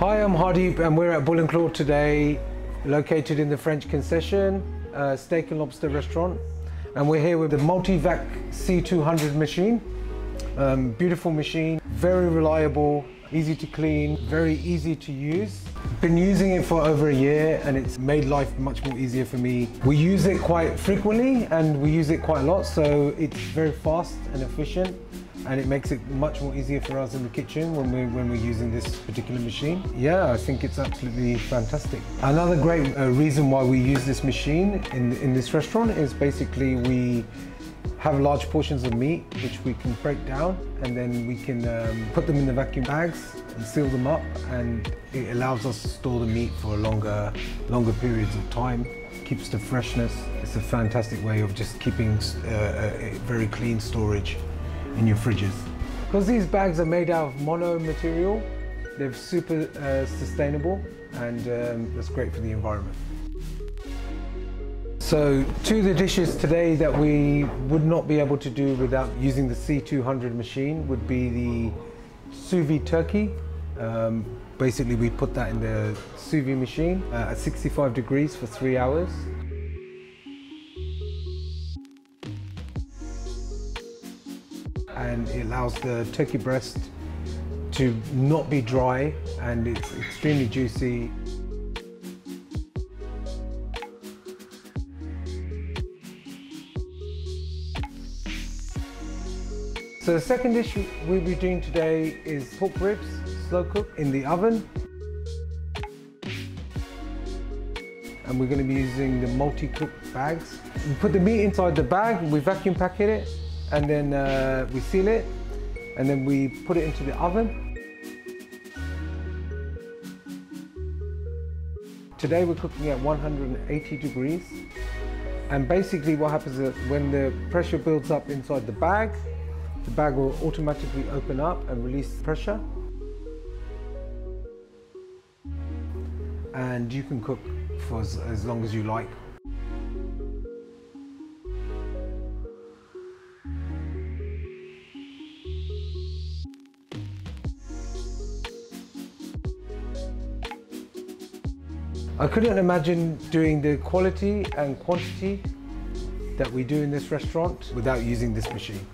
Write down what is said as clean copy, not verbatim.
Hi, I'm Hardeep and we're at Bull & Claw today, located in the French Concession, steak and lobster restaurant. And we're here with the MULTIVAC C200 machine. Beautiful machine, very reliable, easy to clean, very easy to use. Been using it for over a year and it's made life much more easier for me. We use it quite frequently and we use it quite a lot, so it's very fast and efficient, and it makes it much more easier for us in the kitchen when we're using this particular machine. Yeah, I think it's absolutely fantastic. Another great reason why we use this machine in this restaurant is basically we have large portions of meat which we can break down, and then we can put them in the vacuum bags and seal them up, and it allows us to store the meat for longer periods of time. Keeps the freshness. It's a fantastic way of just keeping a very clean storage in your fridges. Because these bags are made out of mono material, they're super sustainable, and that's great for the environment. So two of the dishes today that we would not be able to do without using the C200 machine would be the sous vide turkey. Basically we put that in the sous vide machine at 65 degrees for 3 hours. And it allows the turkey breast to not be dry, and it's extremely juicy. So the second dish we'll be doing today is pork ribs, slow cooked in the oven. And we're going to be using the multi-cooked bags. We put the meat inside the bag, we vacuum packet it, and then we seal it, and then we put it into the oven. Today we're cooking at 180 degrees. And basically what happens is when the pressure builds up inside the bag will automatically open up and release pressure. And you can cook for as long as you like. I couldn't imagine doing the quality and quantity that we do in this restaurant without using this machine.